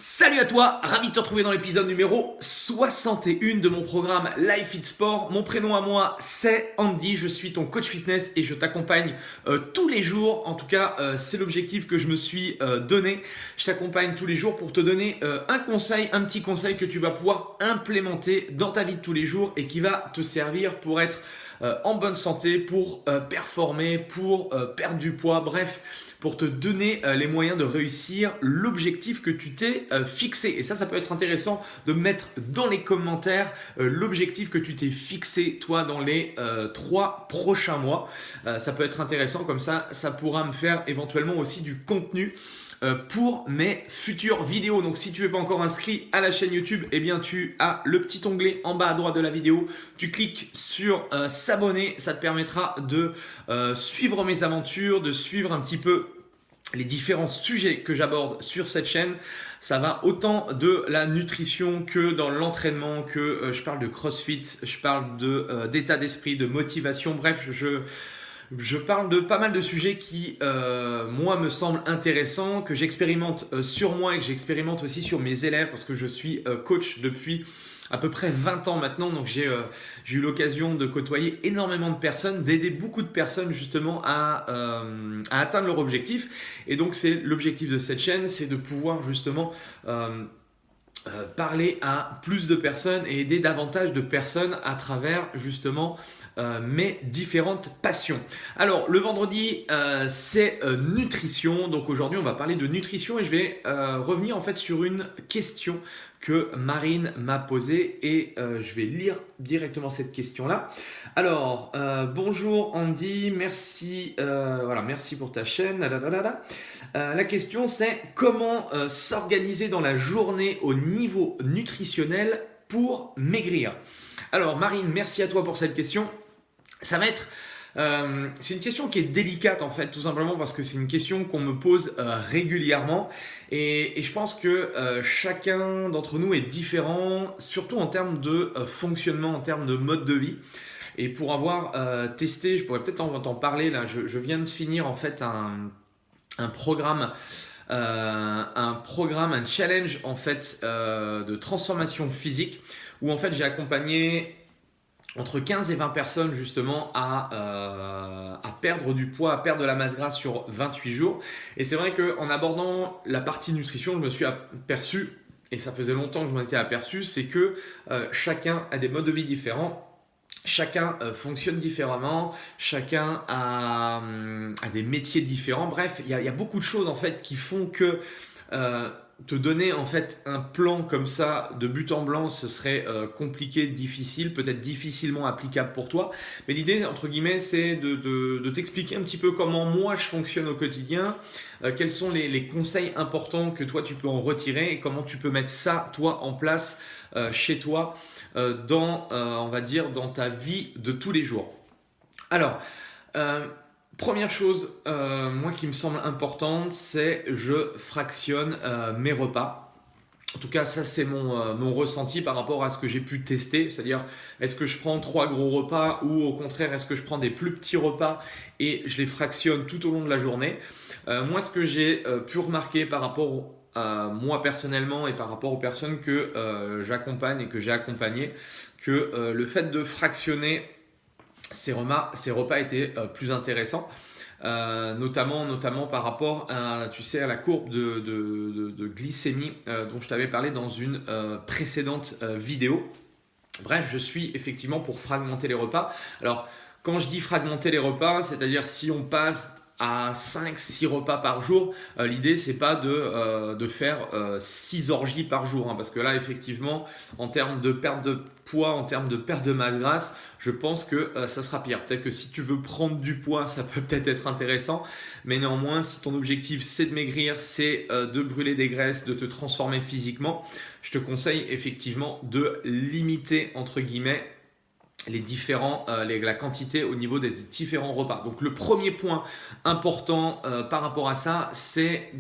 Salut à toi, ravi de te retrouver dans l'épisode numéro 61 de mon programme Life Fit Sport. Mon prénom à moi c'est Andy, je suis ton coach fitness et je t'accompagne tous les jours. En tout cas, c'est l'objectif que je me suis donné. Je t'accompagne tous les jours pour te donner un conseil, un petit conseil que tu vas pouvoir implémenter dans ta vie de tous les jours et qui va te servir pour être en bonne santé, pour performer, pour perdre du poids, bref, pour te donner les moyens de réussir l'objectif que tu t'es fixé. Et ça peut être intéressant de mettre dans les commentaires l'objectif que tu t'es fixé toi dans les 3 prochains mois. Ça peut être intéressant, comme ça pourra me faire éventuellement aussi du contenu pour mes futures vidéos. Donc si tu n'es pas encore inscrit à la chaîne YouTube, eh bien tu as le petit onglet en bas à droite de la vidéo. Tu cliques sur s'abonner, ça te permettra de suivre mes aventures, de suivre un petit peu les différents sujets que j'aborde sur cette chaîne. Ça va autant de la nutrition que dans l'entraînement, que je parle de CrossFit, je parle d'état d'esprit, de motivation, bref, je parle de pas mal de sujets qui, moi, me semblent intéressants, que j'expérimente sur moi et que j'expérimente aussi sur mes élèves parce que je suis coach depuis à peu près 20 ans maintenant. Donc, j'ai eu l'occasion de côtoyer énormément de personnes, d'aider beaucoup de personnes justement à atteindre leur objectif. Et donc, c'est l'objectif de cette chaîne, c'est de pouvoir justement parler à plus de personnes et aider davantage de personnes à travers justement mes différentes passions. Alors le vendredi c'est nutrition, donc aujourd'hui on va parler de nutrition et je vais revenir en fait sur une question que Marine m'a posée et je vais lire directement cette question là. Alors bonjour Andy, merci merci pour ta chaîne. La question c'est comment s'organiser dans la journée au niveau nutritionnel pour maigrir. Alors Marine, merci à toi pour cette question. Ça va être c'est une question qui est délicate en fait, tout simplement parce que c'est une question qu'on me pose régulièrement et je pense que chacun d'entre nous est différent, surtout en termes de fonctionnement, en termes de mode de vie. Et pour avoir testé, je pourrais peut-être t'en parler là, je viens de finir en fait un programme, un challenge en fait de transformation physique où en fait j'ai accompagné entre 15 et 20 personnes justement à perdre du poids, à perdre de la masse grasse sur 28 jours. Et c'est vrai qu'en abordant la partie nutrition, je me suis aperçu, et ça faisait longtemps que je m'en étais aperçu, c'est que chacun a des modes de vie différents. Chacun fonctionne différemment, chacun a des métiers différents. Bref, il y a beaucoup de choses en fait qui font que te donner en fait un plan comme ça de but en blanc, ce serait compliqué, difficile, peut-être difficilement applicable pour toi. Mais l'idée, entre guillemets, c'est de t'expliquer un petit peu comment moi je fonctionne au quotidien, quels sont les conseils importants que toi tu peux en retirer et comment tu peux mettre ça toi en place chez toi on va dire dans ta vie de tous les jours. Alors première chose, moi qui me semble importante, c'est je fractionne mes repas. En tout cas, ça c'est mon ressenti par rapport à ce que j'ai pu tester. C'est-à-dire, est-ce que je prends 3 gros repas ou au contraire, est-ce que je prends des plus petits repas et je les fractionne tout au long de la journée. Moi, ce que j'ai pu remarquer par rapport à moi personnellement et par rapport aux personnes que j'accompagne et que j'ai accompagnées, que le fait de fractionner ces repas étaient plus intéressants, notamment par rapport à la courbe de glycémie dont je t'avais parlé dans une précédente vidéo. Bref, je suis effectivement pour fragmenter les repas. Alors, quand je dis fragmenter les repas, c'est-à-dire si on passe à 5-6 repas par jour, l'idée c'est pas de faire 6 orgies par jour, hein, parce que là effectivement en termes de perte de poids, en termes de perte de masse grasse, je pense que ça sera pire. Peut-être que si tu veux prendre du poids, ça peut peut-être être intéressant, mais néanmoins si ton objectif c'est de maigrir, c'est de brûler des graisses, de te transformer physiquement, je te conseille effectivement de limiter entre guillemets la quantité au niveau des différents repas. Donc le premier point important par rapport à ça, c'est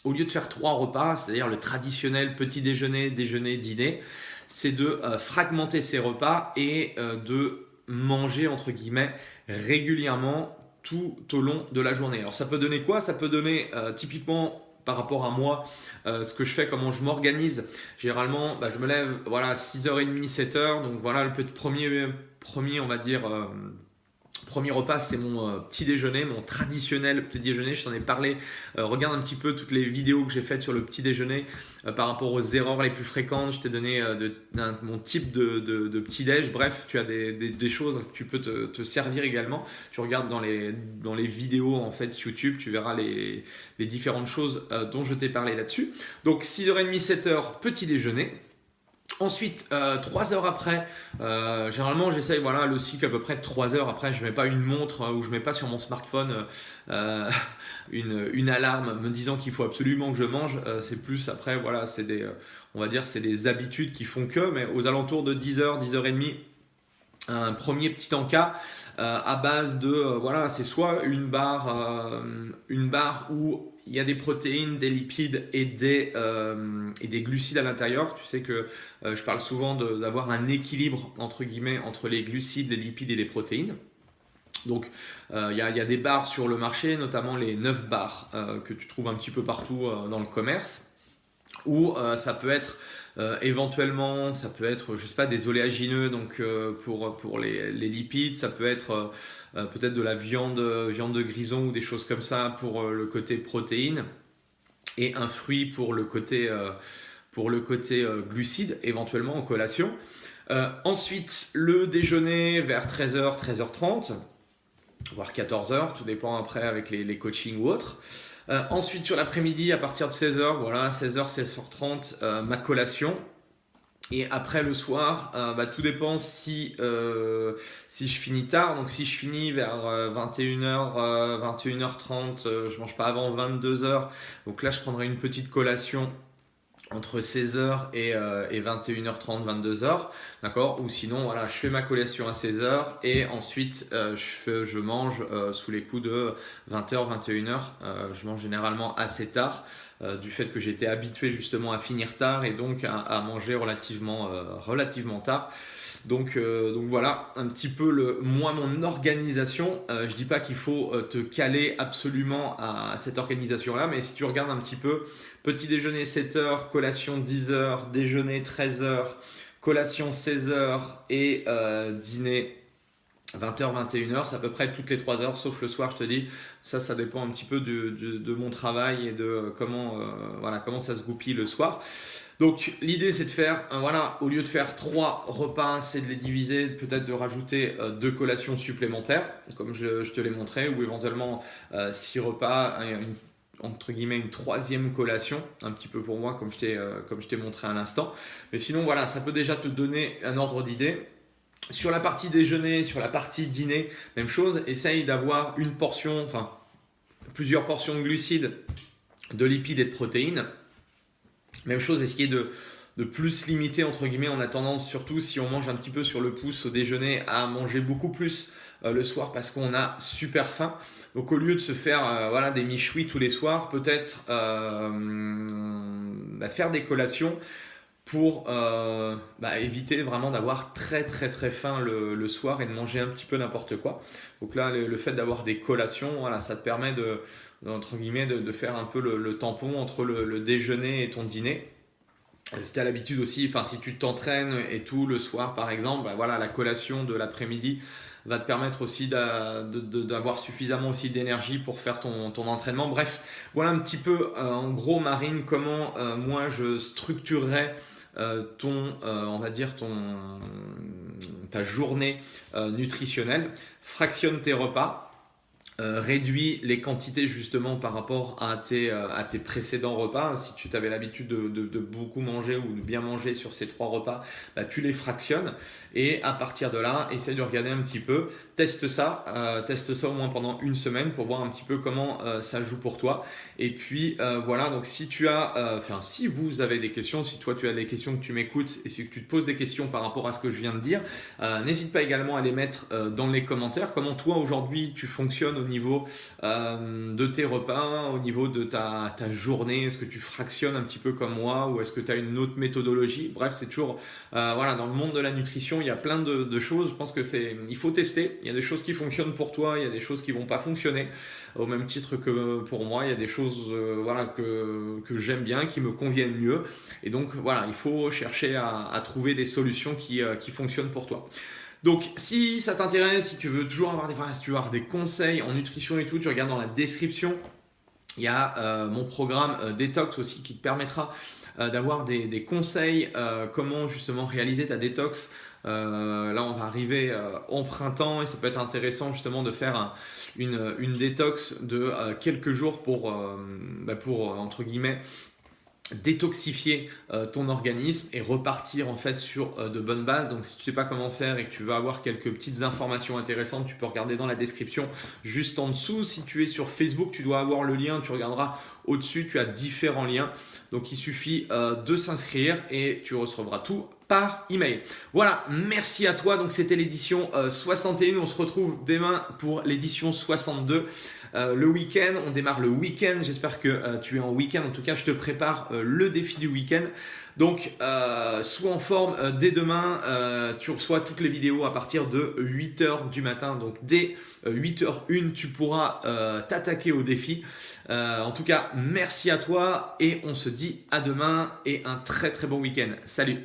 au lieu de faire 3 repas, c'est-à-dire le traditionnel petit déjeuner, déjeuner, dîner, c'est de fragmenter ces repas et de manger entre guillemets régulièrement tout au long de la journée. Alors ça peut donner quoi? Ça peut donner typiquement par rapport à moi, ce que je fais, comment je m'organise. Généralement, je me lève voilà, 6h30, 7h. Donc voilà, le premier on va dire, premier repas, c'est mon petit déjeuner, mon traditionnel petit déjeuner. Je t'en ai parlé. Regarde un petit peu toutes les vidéos que j'ai faites sur le petit déjeuner par rapport aux erreurs les plus fréquentes. Je t'ai donné mon type de petit déj. Bref, tu as des choses que tu peux te servir également. Tu regardes dans les vidéos en fait YouTube, tu verras les différentes choses dont je t'ai parlé là-dessus. Donc 6h30, 7h, petit déjeuner. Ensuite, 3 heures après, généralement j'essaye voilà, le cycle à peu près de 3 heures après, je ne mets pas une montre ou je ne mets pas sur mon smartphone une alarme me disant qu'il faut absolument que je mange. C'est plus après, voilà, on va dire c'est des habitudes qui font que, mais aux alentours de 10h, 10h30, un premier petit encas à base de, voilà, c'est soit une barre où il y a des protéines, des lipides et des glucides à l'intérieur. Tu sais que je parle souvent d'avoir un équilibre entre guillemets entre les glucides, les lipides et les protéines. Donc il y a des barres sur le marché, notamment les 9 barres que tu trouves un petit peu partout dans le commerce. Ou ça peut être éventuellement, ça peut être, je sais pas, des oléagineux donc pour les lipides, ça peut être peut-être de la viande de grison ou des choses comme ça pour le côté protéines et un fruit pour le côté glucides éventuellement en collation. Ensuite, le déjeuner vers 13h, 13h30, voire 14h, tout dépend après avec les coachings ou autres. Ensuite, sur l'après-midi, à partir de 16h, voilà, 16h, 16h30, ma collation. Et après le soir, tout dépend si je finis tard. Donc si je finis vers 21h, 21h30, je mange pas avant 22h. Donc là, je prendrai une petite collation entre 16h et 21h30, 22h, d'accord. Ou sinon, voilà, je fais ma collation à 16h et ensuite je mange sous les coups de 20h, 21h. Je mange généralement assez tard du fait que j'étais habitué justement à finir tard et donc à manger relativement tard. Donc voilà un petit peu moi mon organisation. Je dis pas qu'il faut te caler absolument à cette organisation là, mais si tu regardes un petit peu, petit déjeuner 7h, collation 10h, déjeuner 13h, collation 16h et dîner 20h, 21h, c'est à peu près toutes les 3 heures, sauf le soir, je te dis. Ça dépend un petit peu de mon travail et de comment ça se goupille le soir. Donc l'idée c'est de faire, voilà, au lieu de faire 3 repas, c'est de les diviser, peut-être de rajouter 2 collations supplémentaires, comme je te l'ai montré, ou éventuellement 6 repas, entre guillemets une 3e collation, un petit peu pour moi, comme je t'ai montré à l'instant. Mais sinon, voilà, ça peut déjà te donner un ordre d'idée. Sur la partie déjeuner, sur la partie dîner, même chose, essaye d'avoir une portion, enfin plusieurs portions de glucides, de lipides et de protéines. Même chose, essayer de plus limiter, entre guillemets, on a tendance, surtout si on mange un petit peu sur le pouce au déjeuner, à manger beaucoup plus le soir parce qu'on a super faim. Donc au lieu de se faire des michouis tous les soirs, peut-être faire des collations pour éviter vraiment d'avoir très très très faim le soir et de manger un petit peu n'importe quoi. Donc là, le fait d'avoir des collations, voilà, ça te permet entre guillemets, de faire un peu le tampon entre le déjeuner et ton dîner. Si tu as l'habitude aussi, enfin si tu t'entraînes et tout le soir par exemple, voilà, la collation de l'après-midi va te permettre aussi d'avoir suffisamment aussi d'énergie pour faire ton entraînement. Bref, voilà un petit peu en gros Marine comment moi je structurerais on va dire ta journée nutritionnelle. Fractionne tes repas. Réduis les quantités justement par rapport à tes précédents repas. Si tu avais l'habitude de beaucoup manger ou de bien manger sur ces 3 repas, tu les fractionnes et à partir de là, essaye de regarder un petit peu, teste ça au moins pendant une semaine pour voir un petit peu comment ça joue pour toi. Et puis voilà, donc si vous avez des questions, si toi tu as des questions que tu m'écoutes et si tu te poses des questions par rapport à ce que je viens de dire, n'hésite pas également à les mettre dans les commentaires. Comment toi aujourd'hui tu fonctionnes au niveau de tes repas, au niveau de ta journée, est-ce que tu fractionnes un petit peu comme moi ou est-ce que tu as une autre méthodologie? Bref, c'est toujours dans le monde de la nutrition, il y a plein de choses. Je pense que il faut tester Il y a des choses qui fonctionnent pour toi, il y a des choses qui vont pas fonctionner. Au même titre que pour moi, il y a des choses voilà, que j'aime bien, qui me conviennent mieux. Et donc voilà, il faut chercher à trouver des solutions qui fonctionnent pour toi. Donc, si ça t'intéresse, si tu veux toujours avoir si tu veux avoir des conseils en nutrition et tout, tu regardes dans la description. Il y a mon programme Détox aussi qui te permettra d'avoir des conseils comment justement réaliser ta détox. Là, on va arriver en printemps et ça peut être intéressant justement de faire une détox de quelques jours pour entre guillemets, détoxifier ton organisme et repartir en fait sur de bonnes bases. Donc si tu sais pas comment faire et que tu veux avoir quelques petites informations intéressantes, tu peux regarder dans la description juste en dessous. Si tu es sur Facebook, tu dois avoir le lien, tu regarderas au-dessus, tu as différents liens. Donc il suffit de s'inscrire et tu recevras tout par email. Voilà, merci à toi. Donc c'était l'édition 61. On se retrouve demain pour l'édition 62. Le week-end, on démarre le week-end. J'espère que tu es en week-end. En tout cas, je te prépare le défi du week-end. Donc, sois en forme dès demain. Tu reçois toutes les vidéos à partir de 8h du matin. Donc, dès 8h01, tu pourras t'attaquer au défi. En tout cas, merci à toi et on se dit à demain et un très très bon week-end. Salut!